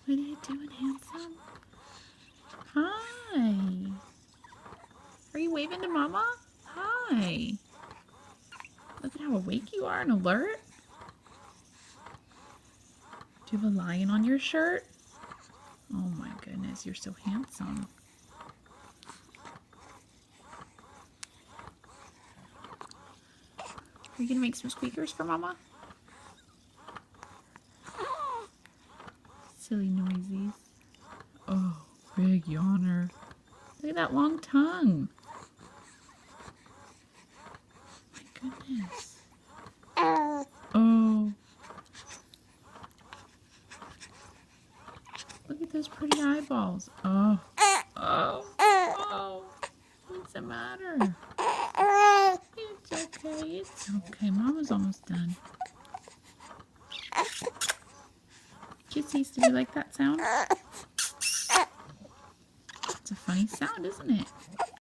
What are you doing, handsome? Hi. Are you waving to Mama? Hi. Look at how awake you are and alert. Do you have a lion on your shirt? Oh my goodness, you're so handsome. Are you gonna make some squeakers for Mama? Silly noisies. Oh, big yawner. Look at that long tongue. My goodness. Oh. Look at those pretty eyeballs. Oh. Oh. Oh. What's the matter? It's okay. It's okay. Mama's almost done. Kissies, do you like that sound? It's a funny sound, isn't it?